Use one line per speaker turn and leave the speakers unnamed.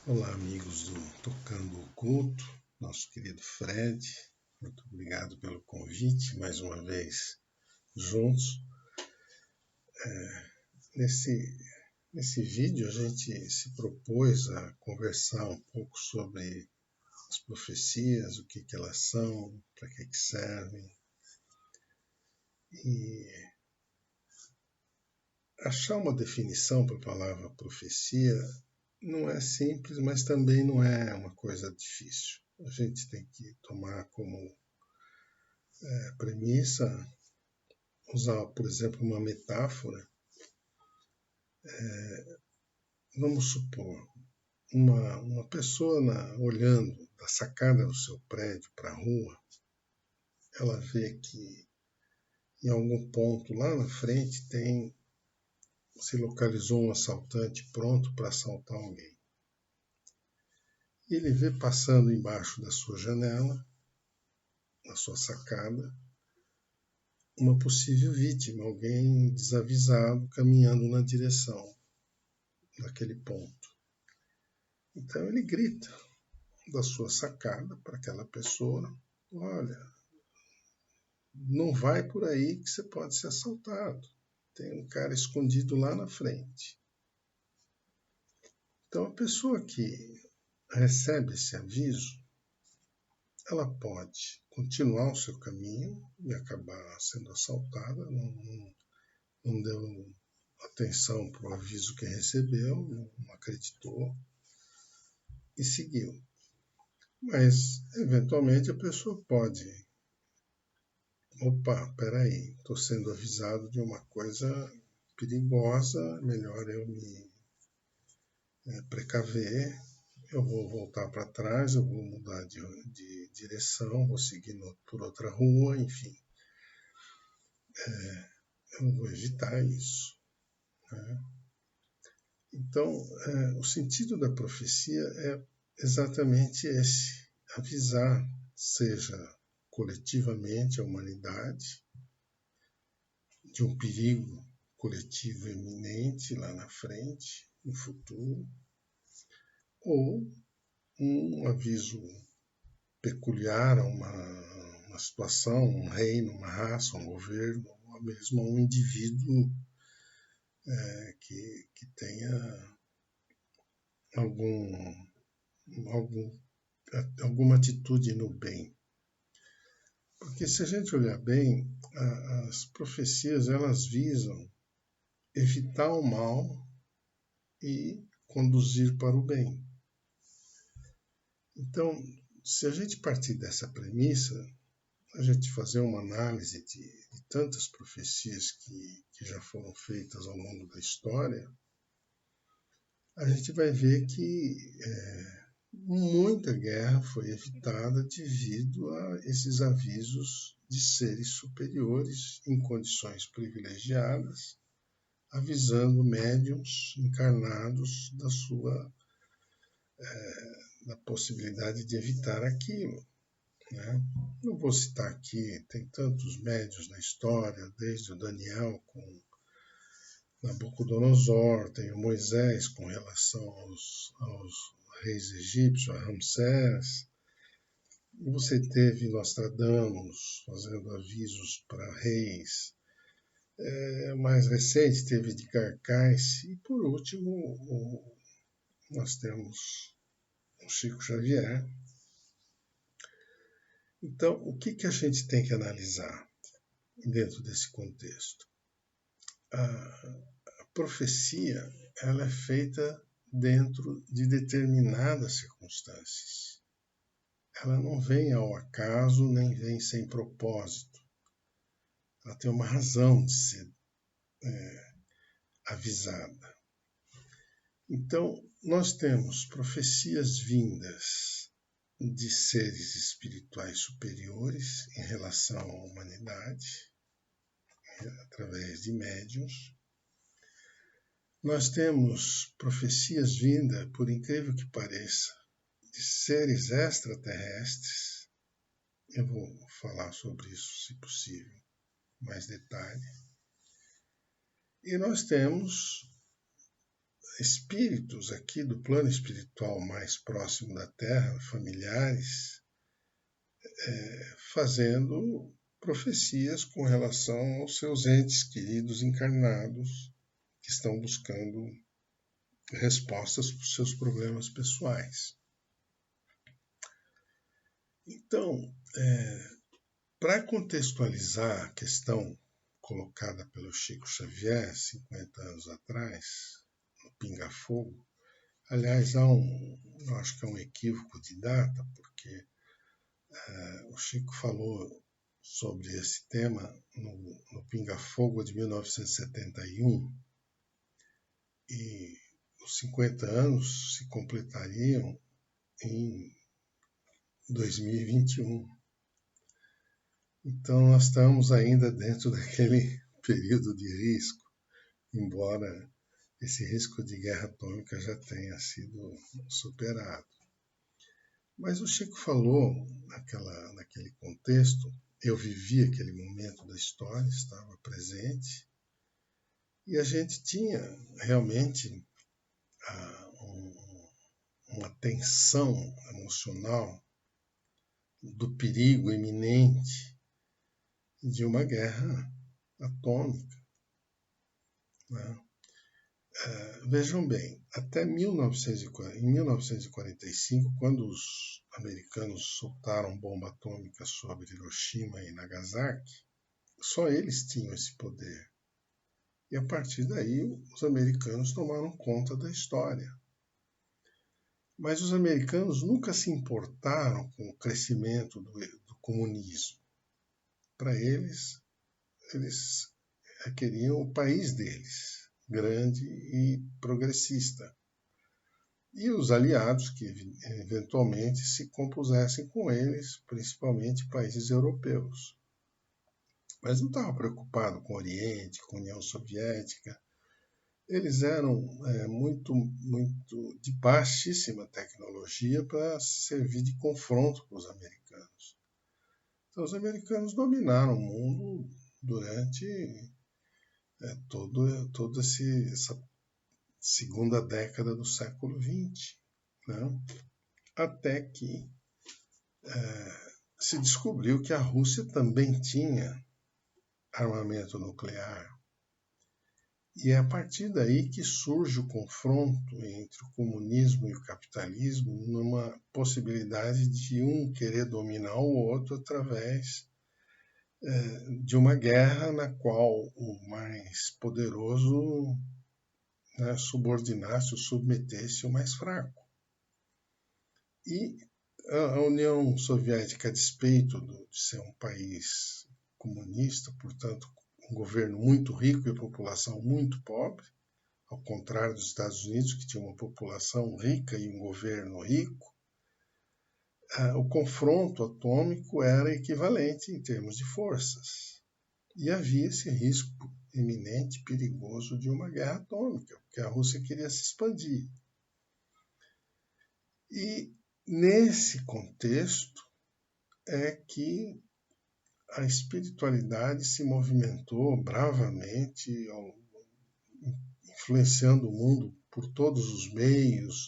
Olá, amigos do Tocando Oculto, nosso querido Fred, muito obrigado pelo convite, mais uma vez juntos. Nesse vídeo a gente se propôs a conversar um pouco sobre as profecias, o que elas são, para que servem, e achar uma definição para a palavra profecia não é simples, mas também não é uma coisa difícil. A gente tem que tomar como premissa, usar, por exemplo, uma metáfora. Vamos supor, uma pessoa olhando da sacada do seu prédio para a rua, ela vê que em algum ponto lá na frente se localizou um assaltante pronto para assaltar alguém. Ele vê passando embaixo da sua janela, na sua sacada, uma possível vítima, alguém desavisado caminhando na direção daquele ponto. Então ele grita da sua sacada para aquela pessoa: olha, não vai por aí que você pode ser assaltado. Tem um cara escondido lá na frente. Então a pessoa que recebe esse aviso, ela pode continuar o seu caminho e acabar sendo assaltada, não deu atenção para o aviso que recebeu, não acreditou e seguiu. Mas, eventualmente, a pessoa pode: opa, peraí, estou sendo avisado de uma coisa perigosa, melhor eu me precaver, eu vou voltar para trás, eu vou mudar de direção, vou seguir por outra rua, enfim. Eu vou evitar isso. Né? Então, o sentido da profecia é exatamente esse: avisar, seja coletivamente a humanidade de um perigo coletivo iminente lá na frente, no futuro, ou um aviso peculiar a uma situação, um reino, uma raça, um governo, ou mesmo a um indivíduo que tenha alguma atitude no bem. Porque se a gente olhar bem, as profecias elas visam evitar o mal e conduzir para o bem. Então, se a gente partir dessa premissa, a gente fazer uma análise de tantas profecias que já foram feitas ao longo da história, a gente vai ver que muita guerra foi evitada devido a esses avisos de seres superiores em condições privilegiadas, avisando médiuns encarnados da possibilidade de evitar aquilo. Né? Não vou citar aqui, tem tantos médiuns na história, desde o Daniel com Nabucodonosor, tem o Moisés com relação aos reis egípcios, a Ramsés. Você teve Nostradamus fazendo avisos para reis. Mais recente teve de Carcais. E por último, nós temos o Chico Xavier. Então, o que a gente tem que analisar dentro desse contexto? A profecia ela é feita dentro de determinadas circunstâncias. Ela não vem ao acaso, nem vem sem propósito. Ela tem uma razão de ser avisada. Então, nós temos profecias vindas de seres espirituais superiores em relação à humanidade, através de médiuns. Nós temos profecias vindas, por incrível que pareça, de seres extraterrestres. Eu vou falar sobre isso, se possível, mais detalhe. E nós temos espíritos aqui do plano espiritual mais próximo da Terra, familiares, fazendo profecias com relação aos seus entes queridos encarnados que estão buscando respostas para os seus problemas pessoais. Então, para contextualizar a questão colocada pelo Chico Xavier 50 anos atrás, no Pinga Fogo, aliás, eu acho que é um equívoco de data, porque o Chico falou sobre esse tema no Pinga Fogo de 1971, e os 50 anos se completariam em 2021. Então, nós estamos ainda dentro daquele período de risco, embora esse risco de guerra atômica já tenha sido superado. Mas o Chico falou naquele contexto, eu vivi aquele momento da história, estava presente, e a gente tinha realmente uma tensão emocional do perigo iminente de uma guerra atômica. Né? Vejam bem, até em 1945, quando os americanos soltaram bomba atômica sobre Hiroshima e Nagasaki, só eles tinham esse poder. E a partir daí, os americanos tomaram conta da história. Mas os americanos nunca se importaram com o crescimento do comunismo. Para eles queriam o país deles, grande e progressista. E os aliados que eventualmente se compusessem com eles, principalmente países europeus. Mas não estavam preocupados com o Oriente, com a União Soviética. Eles eram muito de baixíssima tecnologia para servir de confronto para os americanos. Então, os americanos dominaram o mundo durante toda essa segunda década do século XX, né? Até que se descobriu que a Rússia também tinha armamento nuclear. E é a partir daí que surge o confronto entre o comunismo e o capitalismo numa possibilidade de um querer dominar o outro através de uma guerra na qual o mais poderoso subordinasse ou submetesse o mais fraco. E a União Soviética, a despeito de ser um país comunista, portanto, um governo muito rico e população muito pobre, ao contrário dos Estados Unidos, que tinha uma população rica e um governo rico, o confronto atômico era equivalente em termos de forças. E havia esse risco iminente, perigoso de uma guerra atômica, porque a Rússia queria se expandir. E nesse contexto é que a espiritualidade se movimentou bravamente, influenciando o mundo por todos os meios,